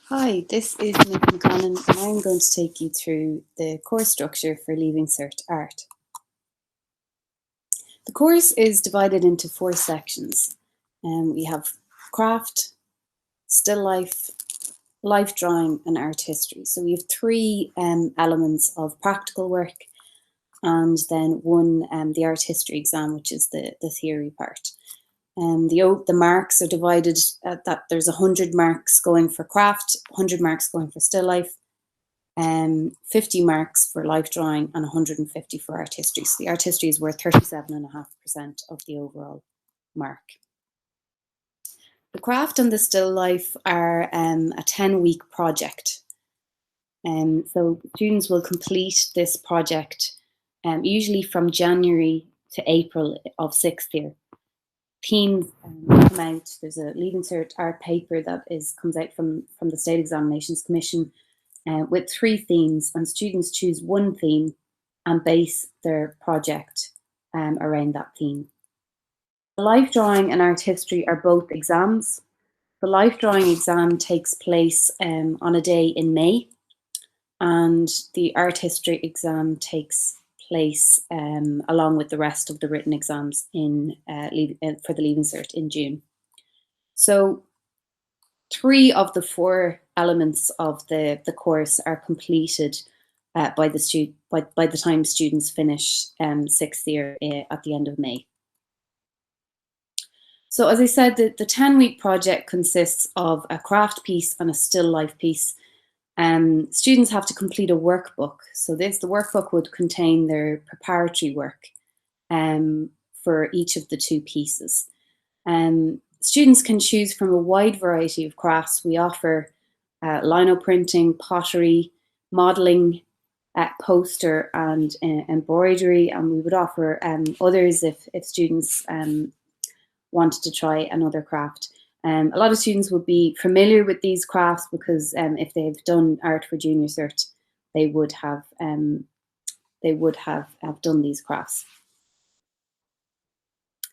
Hi, this is Nick McConnon and I'm going to take you through the course structure for Leaving Cert Art. The course is divided into 4 sections. We have craft, still life, life drawing and art history. So we have 3 elements of practical work and then one, the art history exam, which is the theory part. The marks are divided that there's 100 marks going for craft, 100 marks going for still life, 50 marks for life drawing and 150 for art history. So the art history is worth 37.5% of the overall mark. The craft and the still life are a 10-week project. So students will complete this project usually from January to April of 6th year. Themes come out. There's a Leaving Cert art paper that comes out from the State Examinations Commission with 3 themes, and students choose one theme and base their project around that theme. The life drawing and art history are both exams. The life drawing exam takes place on a day in May, and the art history exam takes place along with the rest of the written exams for the Leaving Cert in June. So 3 of the 4 elements of the course are completed by the time students finish 6th year at the end of May. So as I said, the 10-week project consists of a craft piece and a still life piece. Students have to complete a workbook. So the workbook would contain their preparatory work for each of the 2 pieces. Students can choose from a wide variety of crafts. We offer lino printing, pottery, modelling, poster and embroidery, and we would offer others if students wanted to try another craft. A lot of students would be familiar with these crafts because if they've done art for junior cert, they would have done these crafts.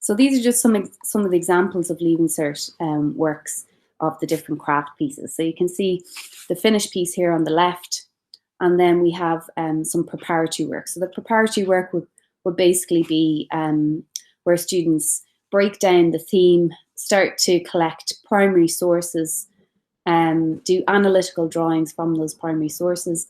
So these are just some of the examples of Leaving Cert works of the different craft pieces. So you can see the finished piece here on the left, and then we have some preparatory work. So the preparatory work would basically be where students break down the theme, start to collect primary sources, do analytical drawings from those primary sources,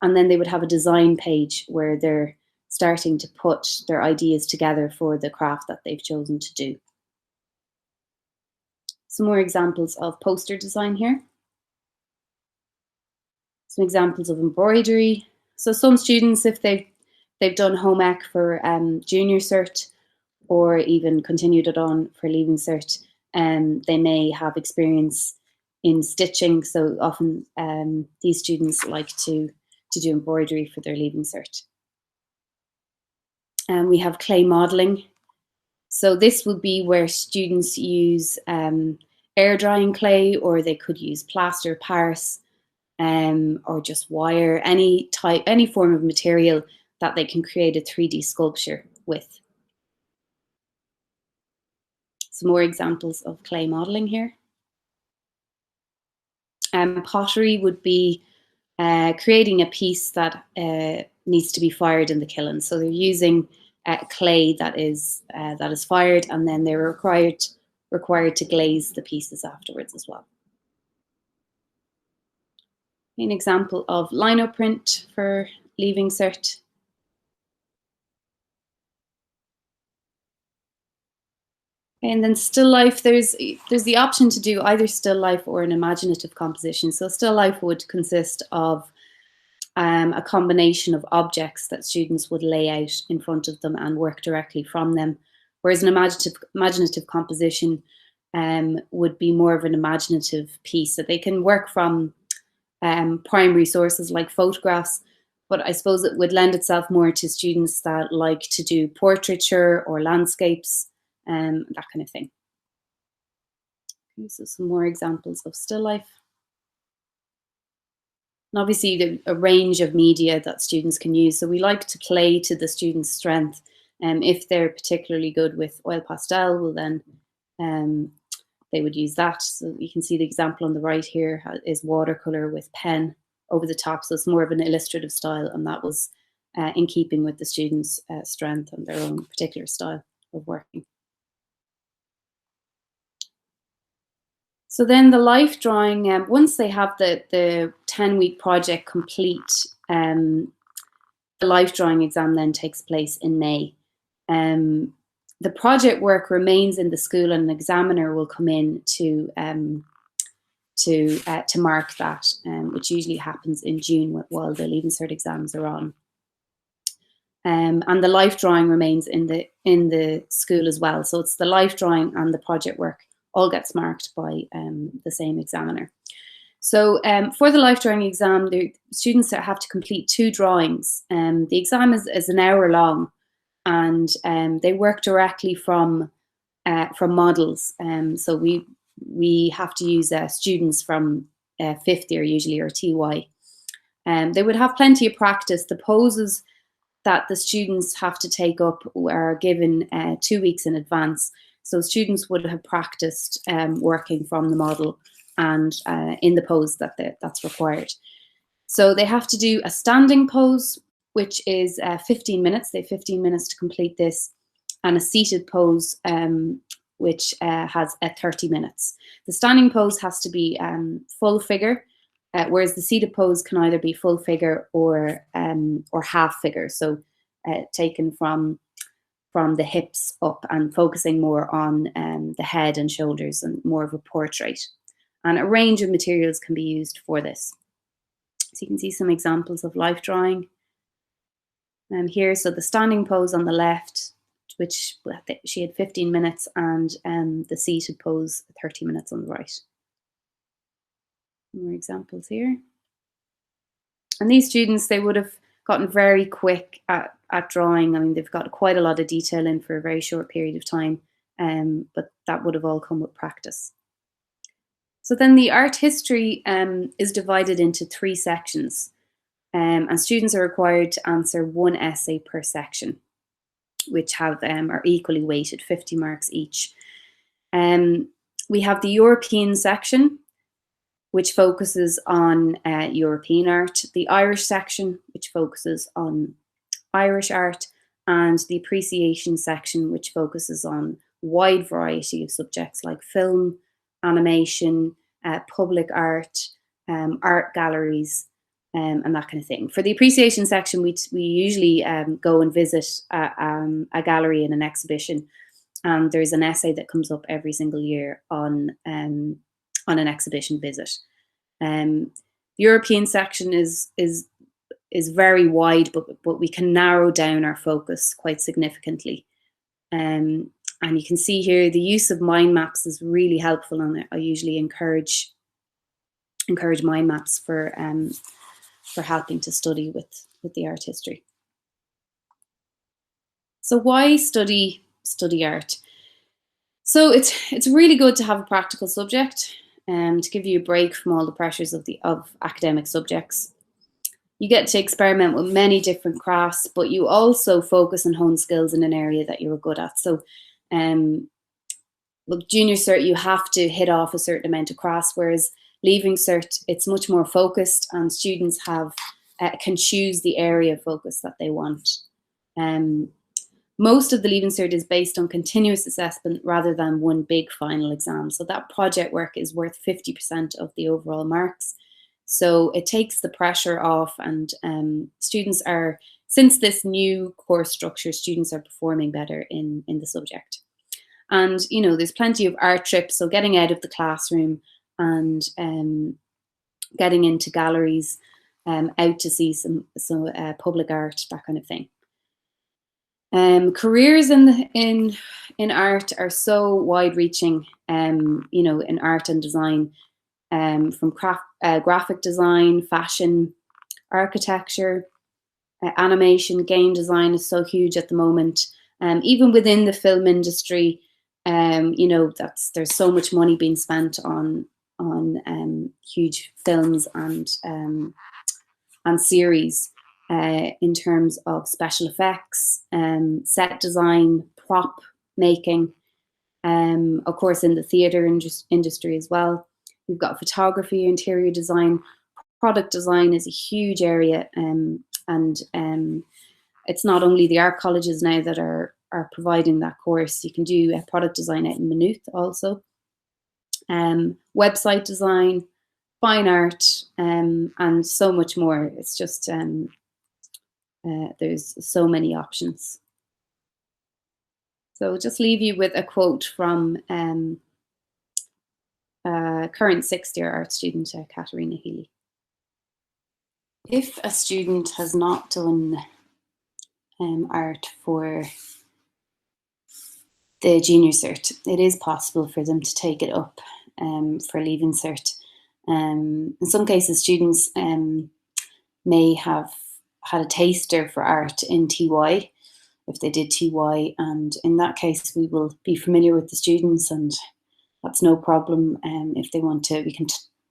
and then they would have a design page where they're starting to put their ideas together for the craft that they've chosen to do. Some more examples of poster design here. Some examples of embroidery. So some students, if they've done home ec for junior cert or even continued it on for Leaving Cert, they may have experience in stitching. So often these students like to do embroidery for their Leaving Cert. We have clay modelling. So this would be where students use air drying clay, or they could use plaster Paris or just wire, any form of material that they can create a 3D sculpture with. Some more examples of clay modelling here. Pottery would be creating a piece that needs to be fired in the kiln. So they're using clay that is fired, and then they're required to glaze the pieces afterwards as well. An example of lino print for Leaving Cert. And then still life, there's the option to do either still life or an imaginative composition. So still life would consist of a combination of objects that students would lay out in front of them and work directly from them, whereas an imaginative composition would be more of an imaginative piece that they can work from primary sources like photographs, but I suppose it would lend itself more to students that like to do portraiture or landscapes, that kind of thing. Okay, so some more examples of still life. And obviously a range of media that students can use. So we like to play to the students' strength. If they're particularly good with oil pastel, we'll then they would use that. So you can see the example on the right here is watercolor with pen over the top. So it's more of an illustrative style, and that was in keeping with the students' strength and their own particular style of working. So then the life drawing, once they have the 10-week project complete, the life drawing exam then takes place in May. The project work remains in the school, and an examiner will come in to mark that, which usually happens in June while the Leaving Cert exams are on. And the life drawing remains in the school as well. So it's the life drawing and the project work all gets marked by the same examiner. So for the life drawing exam, the students have to complete 2 drawings. The exam is an hour long, and they work directly from models. So we have to use students from 5th year usually, or TY. They would have plenty of practice. The poses that the students have to take up are given 2 weeks in advance. So students would have practiced working from the model and in the pose that's required. So they have to do a standing pose, which is 15 minutes. They have 15 minutes to complete this, and a seated pose, which has 30 minutes. The standing pose has to be full figure, whereas the seated pose can either be full figure or half figure. So taken from the hips up and focusing more on the head and shoulders, and more of a portrait. And a range of materials can be used for this. So you can see some examples of life drawing here. So the standing pose on the left, which she had 15 minutes, and the seated pose 30 minutes on the right. More examples here. And these students, they would have gotten very quick at drawing. I mean, they've got quite a lot of detail in for a very short period of time, but that would have all come with practice. So then the art history is divided into 3 sections, and students are required to answer 1 essay per section, which are equally weighted, 50 marks each. We have the European section, which focuses on European art, the Irish section, which focuses on Irish art, and the appreciation section, which focuses on a wide variety of subjects like film, animation, public art, art galleries, and that kind of thing. For the appreciation section, we usually go and visit a gallery in an exhibition, and there's an essay that comes up every single year on an exhibition visit. The European section is very wide, but we can narrow down our focus quite significantly. And you can see here the use of mind maps is really helpful, and I usually encourage mind maps for helping to study with the art history. So why study art? So it's really good to have a practical subject, to give you a break from all the pressures of academic subjects. You get to experiment with many different crafts, but you also focus and hone skills in an area that you're good at. So with Junior Cert, you have to hit off a certain amount of crafts, whereas Leaving Cert, it's much more focused, and students can choose the area of focus that they want. Most of the Leaving Cert is based on continuous assessment rather than one big final exam. So that project work is worth 50% of the overall marks. So it takes the pressure off, and students are, since this new course structure, students are performing better in the subject. And, there's plenty of art trips, so getting out of the classroom and getting into galleries, out to see some public art, that kind of thing. Careers in art are so wide-reaching, in art and design, from graphic design, fashion, architecture, animation, game design is so huge at the moment. Even within the film industry, there's so much money being spent on huge films and series. In terms of special effects, set design, prop making. Of course, in the theatre industry as well. We've got photography, interior design, product design is a huge area, and it's not only the art colleges now that are providing that course. You can do product design out in Maynooth also. Website design, fine art, and so much more. It's just there's so many options. So I'll just leave you with a quote from current sixth-year art student, Katerina Healy. If a student has not done art for the junior cert, it is possible for them to take it up for Leaving Cert. In some cases, students may have had a taster for art in TY, if they did TY, and in that case we will be familiar with the students, and that's no problem. If they want to, we can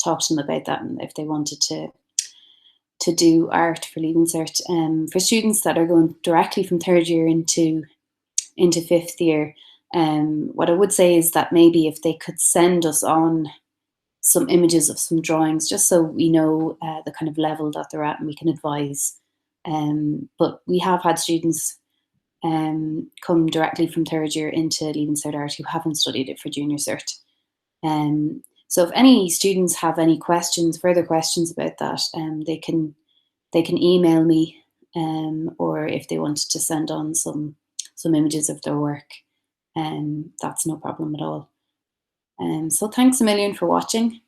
talk to them about that, and if they wanted to do art for Leaving Cert. For students that are going directly from third year into fifth year, what I would say is that maybe if they could send us on some images of some drawings, just so we know the kind of level that they're at and we can advise. But we have had students come directly from third year into Leaving Cert Art who haven't studied it for junior cert. So if any students have any questions, further questions about that, they can email me, or if they wanted to send on some images of their work, that's no problem at all. So thanks a million for watching.